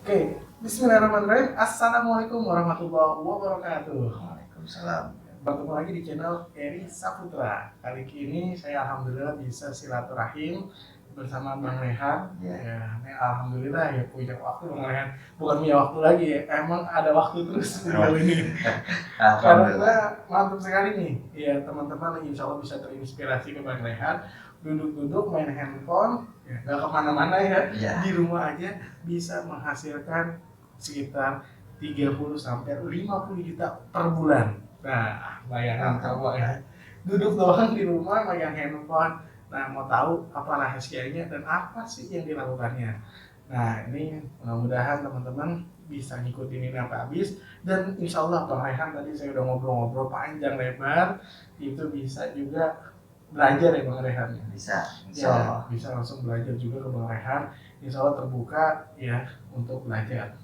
Oke, bismillahirrahmanirrahim. Assalamualaikum warahmatullahi wabarakatuh. Waalaikumsalam. Bertemu lagi di channel Eri Saputra. Kali ini saya alhamdulillah bisa silaturahim bersama Bang Rehan. Ya. Ya, ini alhamdulillah ya punya waktu Bang Rehan. Bukan punya waktu lagi ya, emang ada waktu terus beliau ini. Alhamdulillah. Karena mantap sekali nih. Ya teman-teman insya Allah bisa terinspirasi ke Bang Rehan. Duduk-duduk main handphone, ya, nggak kemana-mana ya, Ya. di rumah aja bisa menghasilkan sekitar 30 sampai 50 juta per bulan. Nah, bayangkan coba ya. Duduk doang di rumah megang handphone. Nah, mau tahu apa rahasianya dan apa sih yang dilakukannya. Nah, ini mudah-mudahan teman-teman bisa ngikutin ini sampai habis dan insya Allah Bang Rehan tadi saya udah ngobrol-ngobrol panjang lebar itu bisa juga belajar ya Bang Rehan ya. Bisa, insya Ya, Allah. bisa langsung belajar juga ke Bang Rehan. Insya Allah terbuka ya untuk belajar.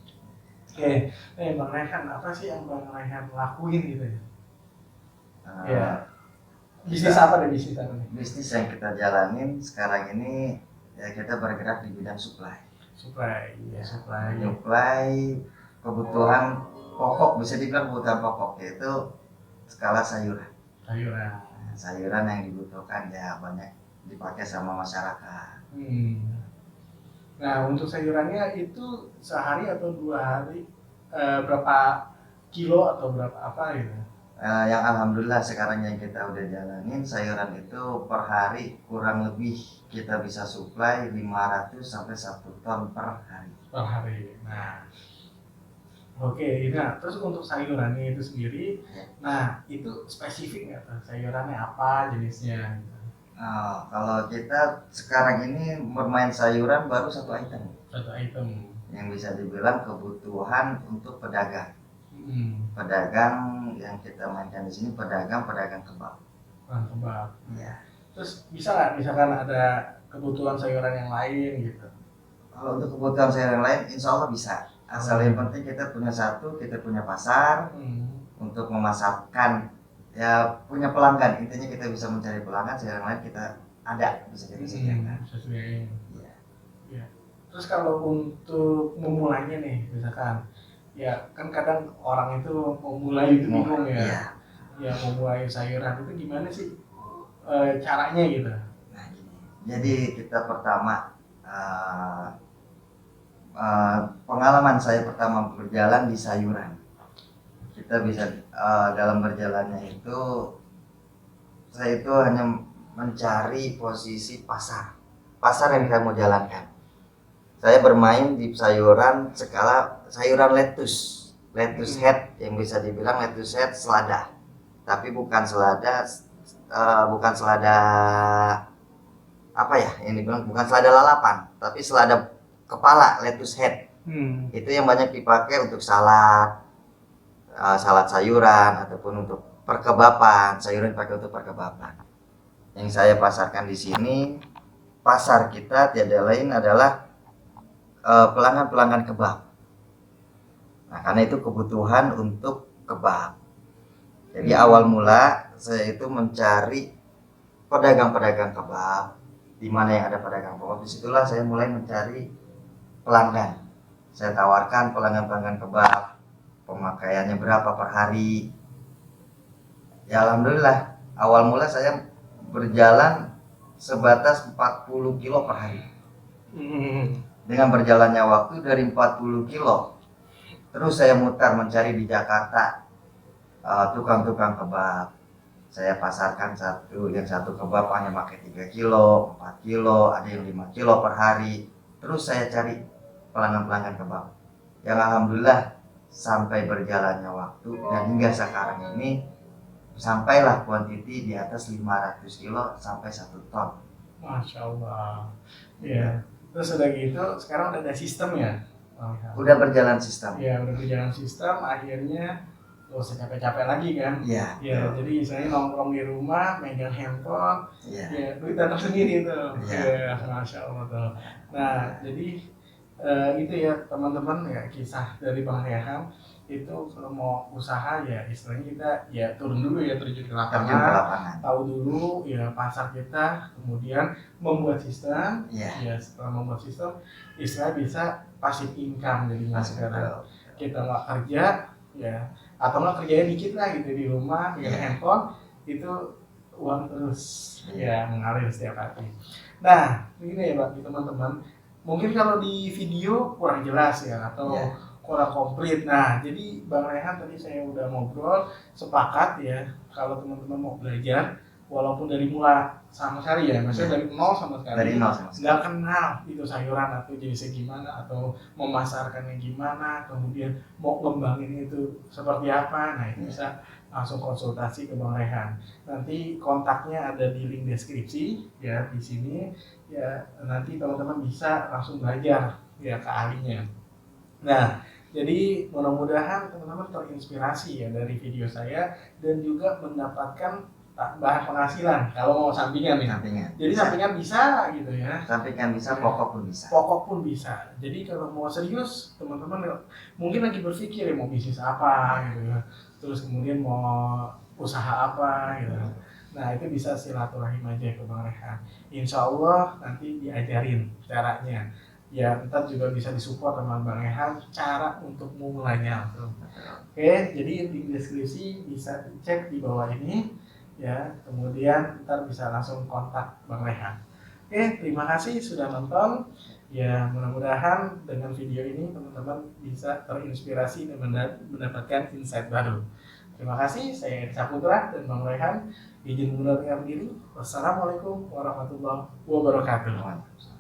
Oke, Bang Rehan, apa sih yang Bang Rehan lakuin gitu ya? Ya, Eh, bisnis kita- apa deh bisnis apa nih? Bisnis yang kita jalanin sekarang ini ya kita bergerak di bidang supply. Supply, ya supply. Supply kebutuhan pokok, bisa dibilang kebutuhan pokok, yaitu skala sayuran. Sayuran. Sayuran yang dibutuhkan ya banyak dipakai sama masyarakat. Nah, untuk sayurannya itu sehari atau 2 hari berapa kilo atau berapa apa gitu? Yang alhamdulillah sekarang yang kita udah jalanin sayuran itu per hari kurang lebih kita bisa supply 500 sampai 1 ton per hari. Per hari. Nah, oke, nah terus untuk sayurannya itu sendiri, Ya. nah itu spesifik nggak tuh sayurannya apa jenisnya? Kalau kita sekarang ini bermain sayuran baru satu item Satu item. yang bisa dibilang kebutuhan untuk pedagang. Hmm, Pedagang yang kita mainkan di sini pedagang kebab. bahan kebab. Ya. Terus bisa nggak misalkan ada kebutuhan sayuran yang lain gitu? Kalau untuk kebutuhan sayuran lain, insya Allah bisa. Asal yang penting kita punya pasar untuk memasarkan, ya punya pelanggan. Intinya kita bisa mencari pelanggan, sayuran lain kita ada bisa kita sediakan. Sesuai. Ya. Ya. Terus kalau untuk memulainya nih, misalkan, ya kan kadang orang itu mau mulai itu bingung ya. Iya. Ya mau mulai sayuran itu gimana sih caranya gitu? Nah gini, jadi kita pertama pengalaman saya pertama berjalan di sayuran. Kita bisa dalam berjalannya itu saya itu hanya mencari posisi pasar yang saya mau jalankan. Saya bermain di sayuran skala sayuran lettuce head, yang bisa dibilang lettuce head selada, tapi bukan selada apa ya, ini bilang bukan selada lalapan, tapi selada kepala, lettuce head. Itu yang banyak dipakai untuk salad sayuran ataupun untuk perkebapan. Sayuran dipakai untuk perkebapan. Yang saya pasarkan di sini, pasar kita tiada lain adalah pelanggan kebab. Nah, karena itu kebutuhan untuk kebab. Jadi awal mula saya itu mencari pedagang kebab, di mana yang ada pedagang kebab. Disitulah saya mulai mencari pelanggan. Saya tawarkan pelanggan kebab, pemakaiannya berapa per hari. Ya alhamdulillah, awal mula saya berjalan sebatas 40 kilo per hari. Dengan berjalannya waktu dari 40 kilo, terus saya mutar mencari di Jakarta tukang-tukang kebab. Saya pasarkan yang satu kebab hanya pakai 3 kilo, 4 kilo, ada yang 5 kilo per hari. Terus saya cari pelanggan kebab. Yang alhamdulillah sampai berjalannya waktu dan hingga sekarang ini sampailah kuantiti di atas 500 kilo sampai 1 ton. Masya Allah. Ya. Terus udah gitu, sekarang udah ada sistem ya? Udah berjalan sistem. Ya, udah berjalan sistem, akhirnya gak usah capek-capek lagi kan? Iya. Ya, jadi saya nongkrong di rumah, megang handphone, Iya. ya duit datang sendiri tuh. Iya. Ya, Masya Allah tuh. Nah, jadi itu ya teman-teman ya kisah dari Bang Rehan itu kalau mau usaha ya istilahnya kita ya turun dulu ya terjun ke Terjun ke lapangan, lapangan. tahu dulu ya pasar kita, kemudian membuat sistem. Iya. Ya setelah membuat sistem istilah bisa passive income jadinya Masih sekarang. betul. Kita nggak kerja ya, atau nggak kerjanya dikit lah gitu di rumah dengan handphone, itu uang terus ya mengalir setiap hari. Nah ini ya Pak teman-teman, mungkin kalau di video kurang jelas ya atau kurang komplit. Nah jadi Bang Rehan tadi saya udah ngobrol, sepakat ya kalau teman-teman mau belajar walaupun dari mulai sama sekali ya, maksudnya dari nol sama sekali, Dari nol sama sekali. nggak kenal itu sayuran atau jenisnya gimana atau memasarkannya gimana, kemudian mau ngembangin itu seperti apa, nah itu bisa langsung konsultasi ke Bang Rehan. Nanti kontaknya ada di link deskripsi ya di sini ya, nanti teman-teman bisa langsung belajar ya ke ahlinya. Nah jadi mudah-mudahan teman-teman terinspirasi ya dari video saya dan juga mendapatkan bahan penghasilan kalau mau sampingan nih. Sampingan. Jadi sampingan bisa gitu ya. Sampingan bisa, pokok pun bisa. Pokok pun bisa. Jadi kalau mau serius teman-teman mungkin lagi berpikir ya mau bisnis apa gitu ya. Terus kemudian mau usaha apa gitu. Nah itu bisa silaturahim aja ke Bang Rehan. Insya Allah nanti diajarin caranya. Ya ntar juga bisa disupport sama Bang Rehan cara untuk mulainya. Oke, jadi di deskripsi bisa dicek di bawah ini ya, kemudian ntar bisa langsung kontak Bang Rehan. Oke, terima kasih sudah nonton ya, mudah-mudahan dengan video ini teman-teman bisa terinspirasi dan mendapatkan insight baru. Terima kasih, saya Edi Saputra dan Bang Rehan izin mengundurkan diri. Wassalamualaikum warahmatullahi wabarakatuh.